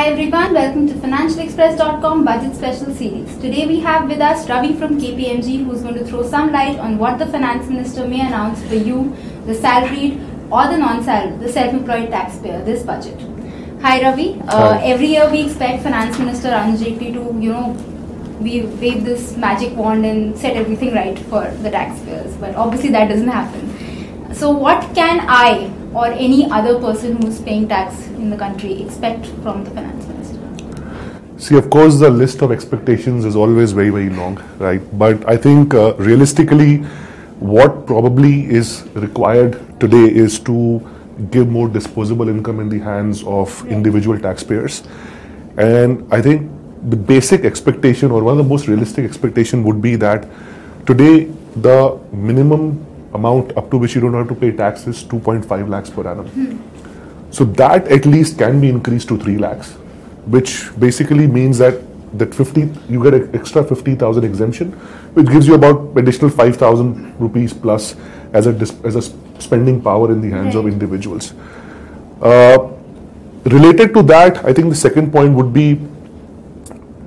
everyone, welcome to financialexpress.com budget special series. Today we have with us Ravi from KPMG, who's going to throw some light on what the finance minister may announce for you, the salaried or the non-salaried, the self-employed taxpayer this budget. Hi Ravi. Every year we expect Finance Minister Arun Jaitley to, wave this magic wand and set everything right for the taxpayers, but obviously that doesn't happen. So what can I or any other person who's paying tax in the country expect from the finance minister? See, of course, the list of expectations is always very, very long, right? But I think realistically, what probably is required today is to give more disposable income in the hands of individual taxpayers. And I think the basic expectation, or one of the most realistic expectation, would be that today the minimum amount up to which you don't have to pay tax is 2.5 lakhs per annum. So that at least can be increased to 3 lakhs, which basically means that you get an extra 50,000 exemption, which gives you about additional 5,000 rupees plus as a spending power in the hands of individuals. Related to that, I think the second point would be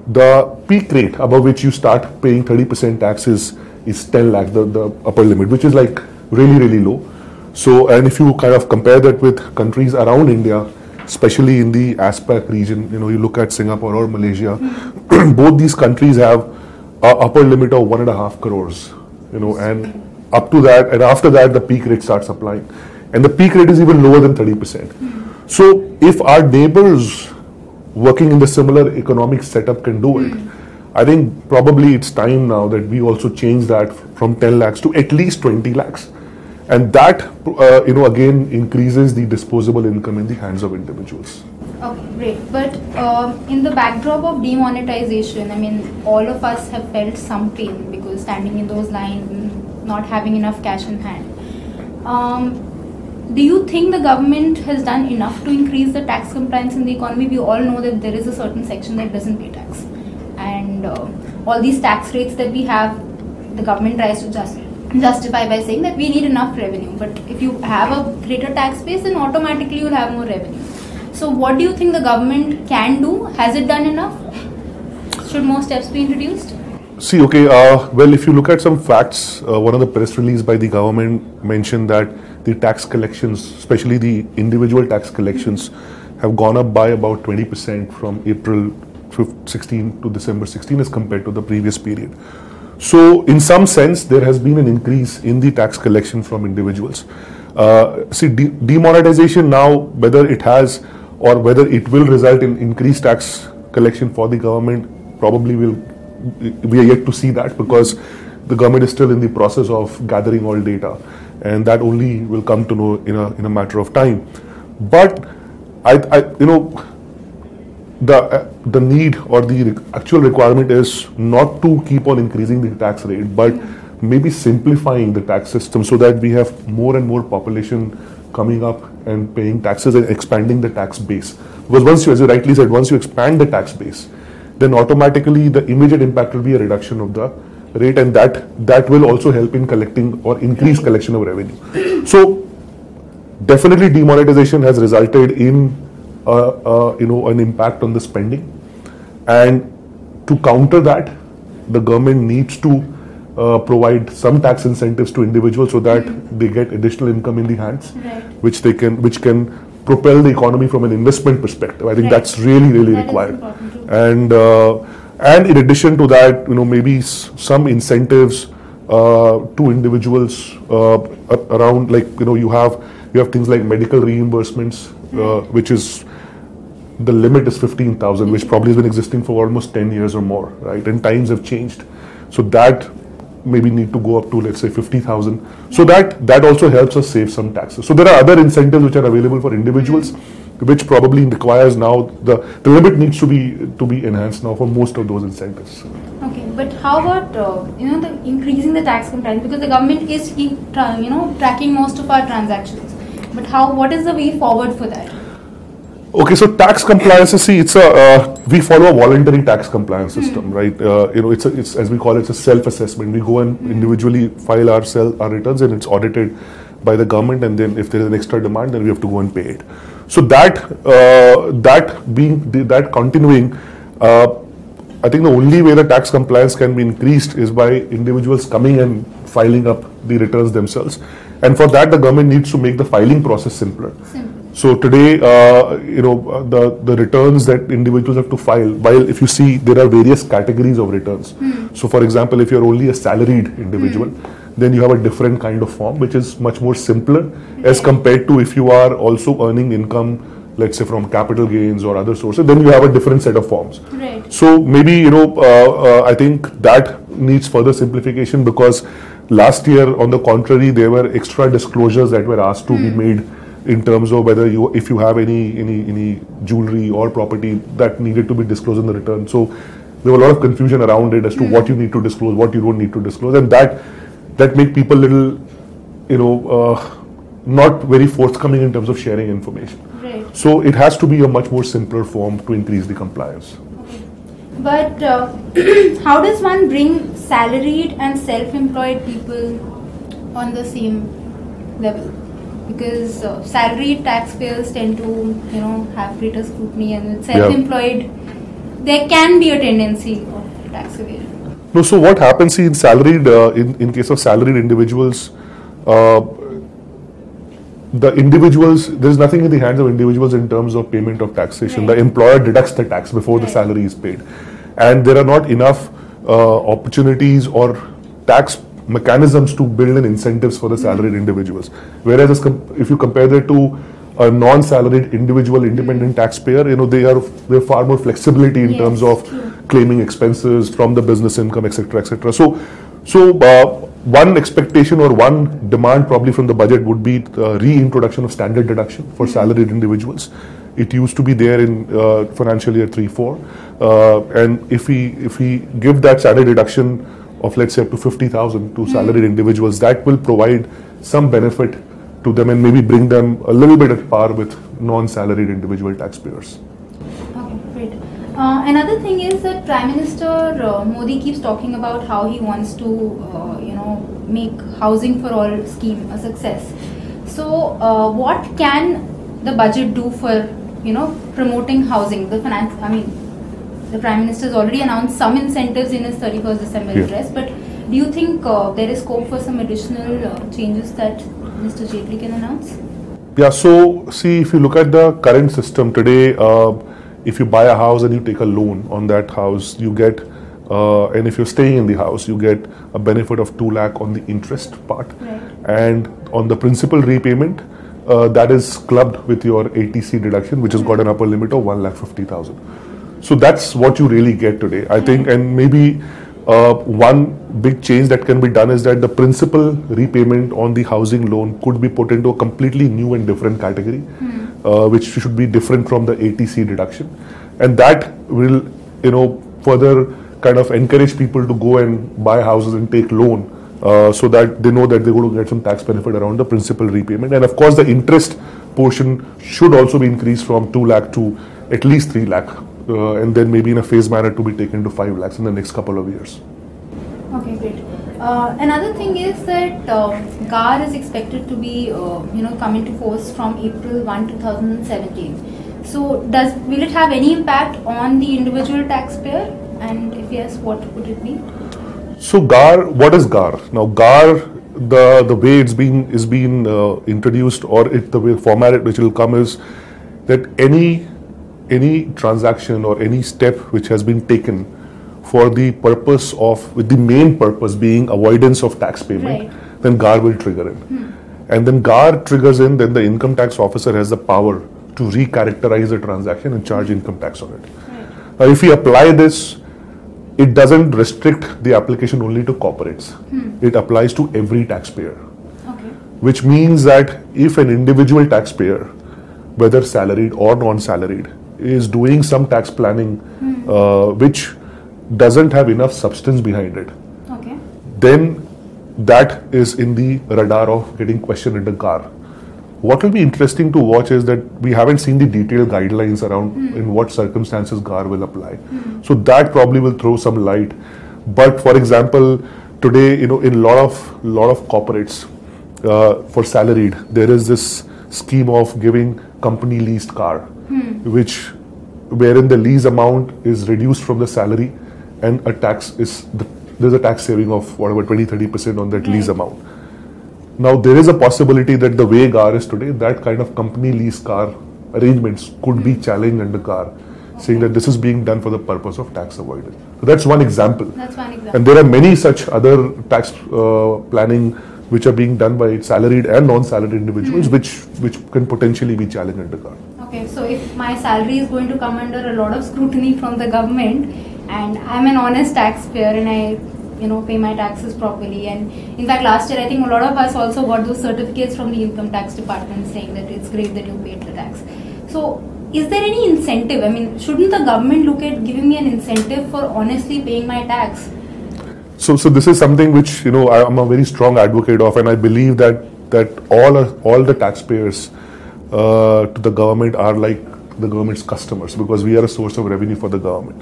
the peak rate above which you start paying 30% taxes is 10 lakh, the upper limit, which is like really, really low. So, and if you kind of compare that with countries around India, especially in the ASPAC region, you look at Singapore or Malaysia, both these countries have an upper limit of 1.5 crores, and up to that, and after that, the peak rate starts applying. And the peak rate is even lower than 30%. So, if our neighbors working in the similar economic setup can do it, I think probably it's time now that we also change that from 10 lakhs to at least 20 lakhs. And that, again, increases the disposable income in the hands of individuals. Okay, great. But in the backdrop of demonetization, I mean, all of us have felt some pain because standing in those lines, not having enough cash in hand. Do you think the government has done enough to increase the tax compliance in the economy? We all know that there is a certain section that doesn't pay tax. And all these tax rates that we have, the government tries to justify by saying that we need enough revenue. But if you have a greater tax base, then automatically you'll have more revenue. So what do you think the government can do? Has it done enough? Should more steps be introduced? See, okay, well, if you look at some facts, one of the press release by the government mentioned that the tax collections, especially the individual tax collections, have gone up by about 20% from April 16 to December 16 as compared to the previous period. So in some sense, there has been an increase in the tax collection from individuals. See, demonetization now, whether it has or whether it will result in increased tax collection for the government, probably we are yet to see that, because the government is still in the process of gathering all data, and that only will come to know in a matter of time. But the need or the actual requirement is not to keep on increasing the tax rate, but maybe simplifying the tax system so that we have more and more population coming up and paying taxes and expanding the tax base. Because once you, as you rightly said, once you expand the tax base, then automatically the immediate impact will be a reduction of the rate, and that will also help in collecting or increase collection of revenue. So definitely demonetization has resulted in an impact on the spending, and to counter that, the government needs to provide some tax incentives to individuals so that they get additional income in the hands, which can propel the economy from an investment perspective. I think that's really required. And in addition to that, maybe some incentives to individuals around, like you have things like medical reimbursements, which is the limit is 15,000, which probably has been existing for almost 10 years or more, right? And times have changed, so that maybe need to go up to, let's say, 50,000. So that also helps us save some taxes. So there are other incentives which are available for individuals, which probably requires now the limit needs to be enhanced now for most of those incentives. Okay, but how about the increasing the tax compliance, because the government is tracking most of our transactions. But what is the way forward for that? Okay, so tax compliance, see, we follow a voluntary tax compliance system, right? It's as we call it, it's a self-assessment. We go and individually file our returns, and it's audited by the government, and then if there is an extra demand, then we have to go and pay it. So that continuing, I think the only way the tax compliance can be increased is by individuals coming and filing up the returns themselves, and for that the government needs to make the filing process simpler. So today, the returns that individuals have to file, while if you see there are various categories of returns. So for example, if you're only a salaried individual, then you have a different kind of form, which is much more simpler as compared to if you are also earning income, let's say from capital gains or other sources, then you have a different set of forms. Right. So maybe, I think that needs further simplification, because last year, on the contrary, there were extra disclosures that were asked to be made in terms of whether if you have any jewelry or property that needed to be disclosed in the return. So there were a lot of confusion around it as to what you need to disclose, what you don't need to disclose, and that make people little, not very forthcoming in terms of sharing information. Right. So it has to be a much more simpler form to increase the compliance. But how does one bring salaried and self-employed people on the same level? Because salaried taxpayers tend to, have greater scrutiny, and with self-employed, there can be a tendency of tax evasion. No, so what happens in salaried, in case of salaried individuals, the individuals, there is nothing in the hands of individuals in terms of payment of taxation. Right. The employer deducts the tax before the salary is paid, and there are not enough opportunities or tax mechanisms to build in incentives for the salaried individuals. Whereas if you compare that to a non-salaried individual independent taxpayer, they have far more flexibility in terms of claiming expenses from the business income, etc., etc. So one expectation or one demand probably from the budget would be reintroduction of standard deduction for salaried individuals. It used to be there in financial year 3-4, and if we give that standard deduction of, let's say, up to 50,000 to salaried individuals, that will provide some benefit to them and maybe bring them a little bit at par with non-salaried individual taxpayers. Okay, great. Another thing is that Prime Minister Modi keeps talking about how he wants to, make Housing for All scheme a success. So, what can the budget do for, promoting housing? The Prime Minister has already announced some incentives in his 31st December address, but do you think there is scope for some additional changes that Mr. Jaitley can announce? Yeah, so see, if you look at the current system today, if you buy a house and you take a loan on that house, you get, and if you're staying in the house, you get a benefit of 2 lakh on the interest part. Right. And on the principal repayment, that is clubbed with your ATC deduction, which has got an upper limit of 1,50,000. So that's what you really get today, I think. And maybe one big change that can be done is that the principal repayment on the housing loan could be put into a completely new and different category, which should be different from the ATC deduction. And that will, further kind of encourage people to go and buy houses and take loan, so that they know that they're going to get some tax benefit around the principal repayment. And of course, the interest portion should also be increased from 2 lakh to at least 3 lakh. And then maybe in a phased manner to be taken to 5 lakhs in the next couple of years. Okay, great. Another thing is that GAR is expected to be, come into force from April 1, 2017. So, will it have any impact on the individual taxpayer? And if yes, what would it be? So, GAR, what is GAR? Now, GAR, the way is being introduced, or the way format which will come is that any transaction or any step which has been taken for the purpose of, with the main purpose being avoidance of tax payment, then GAR will trigger in. And then GAR triggers in, then the income tax officer has the power to recharacterize the transaction and charge income tax on it. Now, if we apply this, it doesn't restrict the application only to corporates. It applies to every taxpayer. Which means that if an individual taxpayer, whether salaried or non-salaried, is doing some tax planning which doesn't have enough substance behind it, then that is in the radar of getting questioned under GAR. What will be interesting to watch is that we haven't seen the detailed guidelines around in what circumstances GAR will apply. So that probably will throw some light. But for example, today, in a lot of corporates, for salaried, there is this scheme of giving company leased car, wherein the lease amount is reduced from the salary, and there's a tax saving of whatever 20-30% on that lease amount. Now there is a possibility that the way GAR is today, that kind of company lease car arrangements could be challenged under GAR, saying that this is being done for the purpose of tax avoidance. So that's one example. And there are many such other tax planning which are being done by salaried and non-salaried individuals, which can potentially be challenged under GAR. Okay, so if my salary is going to come under a lot of scrutiny from the government, and I'm an honest taxpayer and I pay my taxes properly, and in fact last year I think a lot of us also got those certificates from the income tax department saying that it's great that you paid the tax. So is there any incentive? I mean, shouldn't the government look at giving me an incentive for honestly paying my tax? So this is something which I'm a very strong advocate of, and I believe that all the taxpayers to the government are like the government's customers, because we are a source of revenue for the government.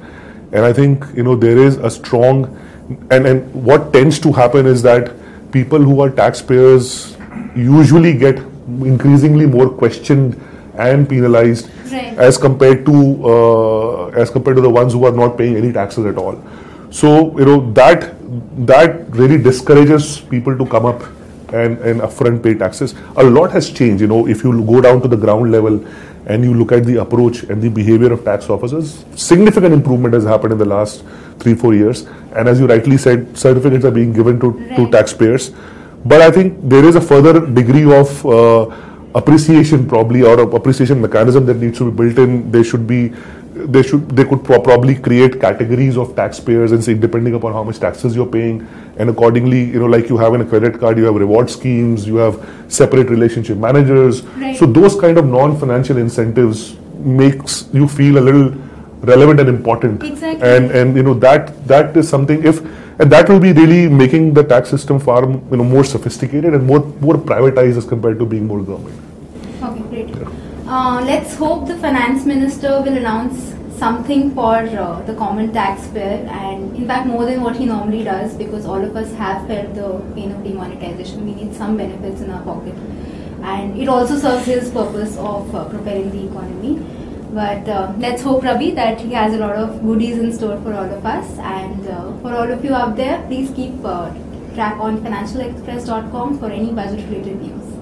And I think there is a strong and what tends to happen is that people who are taxpayers usually get increasingly more questioned and penalized, right, as compared to the ones who are not paying any taxes at all. So that really discourages people to come up and upfront pay taxes. A lot has changed. If you go down to the ground level and you look at the approach and the behavior of tax officers, significant improvement has happened in the last 3-4 years. And as you rightly said, certificates are being given to taxpayers. But I think there is a further degree of appreciation probably, or appreciation mechanism that needs to be built in. They could probably create categories of taxpayers and say, depending upon how much taxes you're paying, and accordingly, like you have in a credit card, you have reward schemes, you have separate relationship managers. Right. So those kind of non-financial incentives makes you feel a little relevant and important. Exactly. And that is something, and that will be really making the tax system far more sophisticated and more privatized as compared to being more government. Okay, great. Yeah. Let's hope the finance minister will announce something for the common taxpayer, and in fact more than what he normally does, because all of us have felt the pain of demonetization. We need some benefits in our pocket, and it also serves his purpose of propelling the economy. But let's hope, Ravi, that he has a lot of goodies in store for all of us. And for all of you out there, please keep track on financialexpress.com for any budget related news.